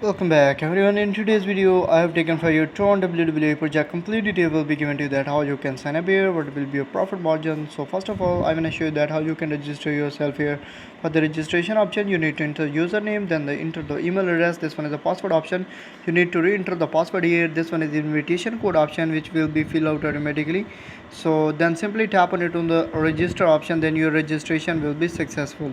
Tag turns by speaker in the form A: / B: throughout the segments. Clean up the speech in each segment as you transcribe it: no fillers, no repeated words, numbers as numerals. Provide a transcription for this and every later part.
A: Welcome back everyone. In today's video I have taken for you Tron WWE project. Complete detail will be given to you that how you can sign up here, what will be your profit margin. So first of all, I'm going to show you that how you can register yourself here. For the registration option, you need to enter username, then enter the email address. This one is the password option. You need to re-enter the password here. This one is the invitation code option, which will be filled out automatically. So then simply tap on it on the register option, then your registration will be successful.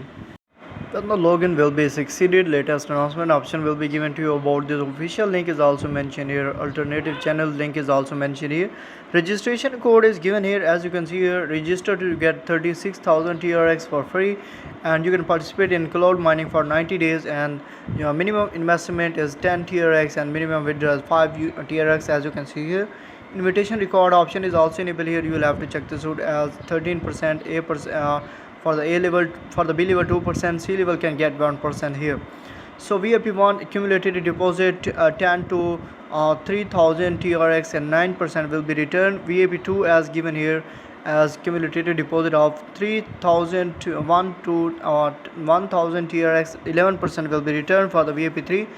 A: Then the login will be succeeded. Latest announcement option will be given to you about this. Official link is also mentioned here. Alternative channel link is also mentioned here. Registration code is given here. As you can see here, register to get 36,000 TRX for free, and you can participate in cloud mining for 90 days. And your minimum investment is 10 TRX and minimum withdrawal is 5 TRX. As you can see here, invitation record option is also enabled here. You will have to check this out as 13% A%. For the A level, for the B level 2%, C level can get 1% here. So VIP1 accumulated deposit 10 to 3000 TRX and 9% will be returned. VIP2 as given here as cumulative deposit of 3000 to 1000 TRX, 11% will be returned. For the VIP3,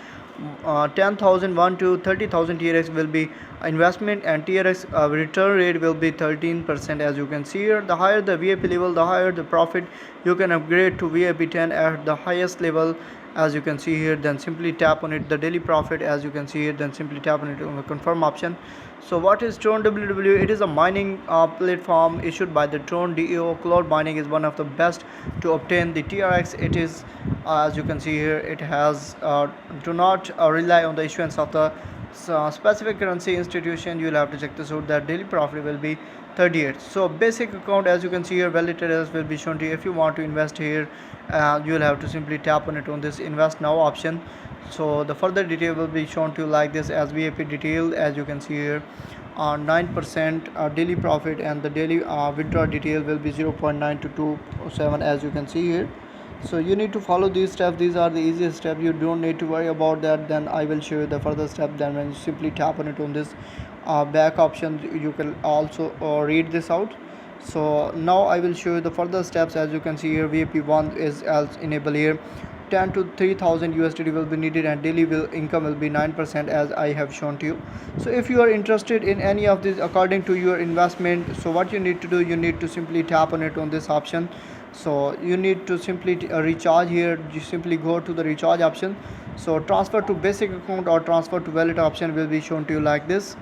A: 10,001 to 30,000 TRX will be investment, and TRX return rate will be 13%. As you can see here, the higher the VIP level, the higher the profit. You can upgrade to VIP 10 at the highest level, as you can see here. Then simply tap on it, the daily profit, as you can see here. Then simply tap on it on the confirm option. So what is Tron WW? It is a mining platform issued by the Tron DEO. Cloud mining is one of the best to obtain the TRX. It is, as you can see here, it has do not rely on the issuance of the specific currency institution. You will have to check this out. That daily profit will be 38. So basic account, as you can see here, validated address will be shown to you. If you want to invest here, you will have to simply tap on it on this invest now option. So the further detail will be shown to you like this as VIP detail. As you can see here, 9% daily profit, and the daily withdrawal detail will be 0.9 to 207, as you can see here. So you need to follow these steps. These are the easiest steps. You don't need to worry about that. Then I will show you the further step. Then when you simply tap on it on this back option, you can also read this out. So now I will show you the further steps. As you can see here, VIP1 is as enable here. 10 to 3000 USD will be needed, and daily income will be 9%, as I have shown to you. So if you are interested in any of these according to your investment, so what you need to do, you need to simply tap on it on this option. So you need to simply recharge here. You simply go to the recharge option. So transfer to basic account or transfer to wallet option will be shown to you like this.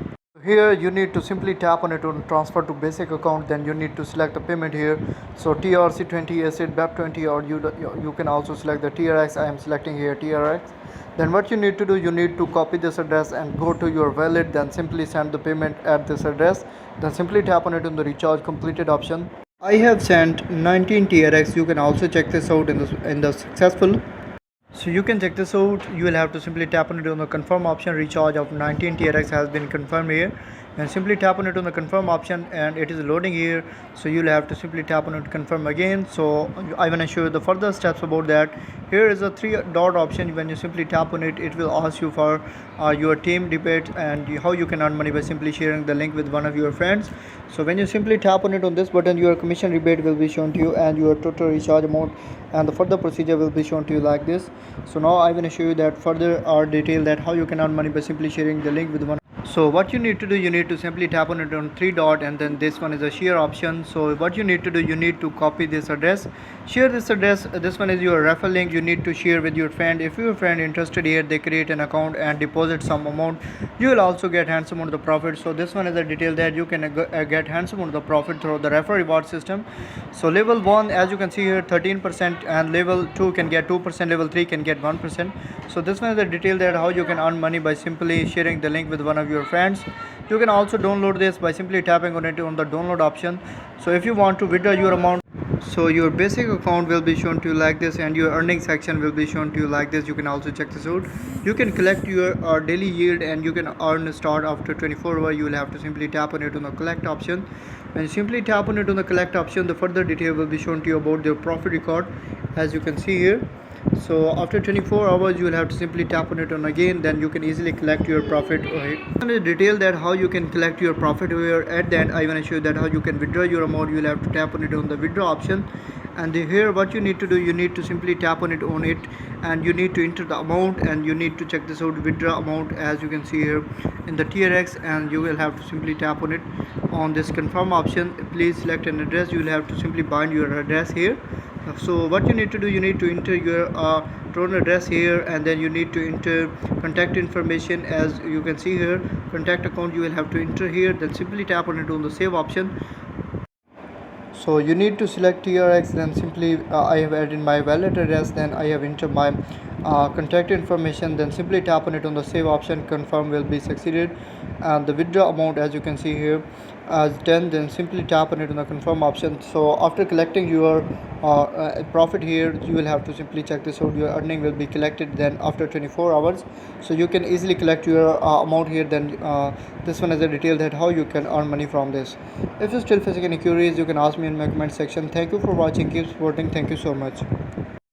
A: Here you need to simply tap on it on transfer to basic account. Then you need to select the payment here. So TRC20, ACID, BEP20, or you can also select the TRX. I am selecting here TRX. Then what you need to do, you need to copy this address and go to your wallet. Then simply send the payment at this address. Then simply tap on it on the recharge completed option. I have sent 19 TRX. You can also check this out in the successful. So you can check this out. You will have to simply tap on it on the confirm option. Recharge of 19 TRX has been confirmed here, and simply tap on it on the confirm option, and it is loading here. So you'll have to simply tap on it confirm again. So I want to show you the further steps about that. Here is a 3-dot option. When you simply tap on it, it will ask you for your team debate and how you can earn money by simply sharing the link with one of your friends. So when you simply tap on it on this button, your commission rebate will be shown to you, and your total recharge amount and the further procedure will be shown to you like this. So now I'm going to show you that further detail that how you can earn money by simply sharing the link with one. So what you need to do, you need to simply tap on it on 3-dot, and then this one is a share option. So what you need to do, you need to copy this address, share this address. This one is your referral link. You need to share with your friend. If your friend interested here, they create an account and deposit some amount, you will also get handsome on the profit. So this one is a detail that you can get handsome on the profit through the referral reward system. So level 1, as you can see here, 13%, and level 2 can get 2%, level 3 can get 1%. So this one is the detail that how you can earn money by simply sharing the link with one of your friends. You can also download this by simply tapping on it on the download option. So if you want to withdraw your amount, so your basic account will be shown to you like this, and your earning section will be shown to you like this. You can also check this out. You can collect your daily yield, and you can earn a start after 24 hours. You will have to simply tap on it on the collect option. When you simply tap on it on the collect option, the further detail will be shown to you about their profit record, as you can see here. So after 24 hours, you will have to simply tap on it on again. Then you can easily collect your profit. The detail that how you can collect your profit here. At the end, I want to show you that how you can withdraw your amount. You will have to tap on it on the withdraw option, And here what you need to do, you need to simply tap on it, and you need to enter the amount, and you need to check this out, withdraw amount, as you can see here in the TRX, and you will have to simply tap on it. On this confirm option, please select an address. You will have to simply bind your address here. So what you need to do, you need to enter your Tron address here, and then you need to enter contact information. As you can see here, contact account you will have to enter here, then simply tap on it on the save option. So you need to select TRX, then simply I have added my wallet address, then I have entered my contact information, then simply tap on it on the save option. Confirm will be succeeded, and the withdraw amount, as you can see here, as 10, then simply tap on it on the confirm option. So after collecting your profit here, you will have to simply check this out. Your earning will be collected then after 24 hours, so you can easily collect your amount here. Then this one is a detail that how you can earn money from this. If you're still facing any queries, you can ask me in my comment section. Thank you for watching. Keep supporting. Thank you so much.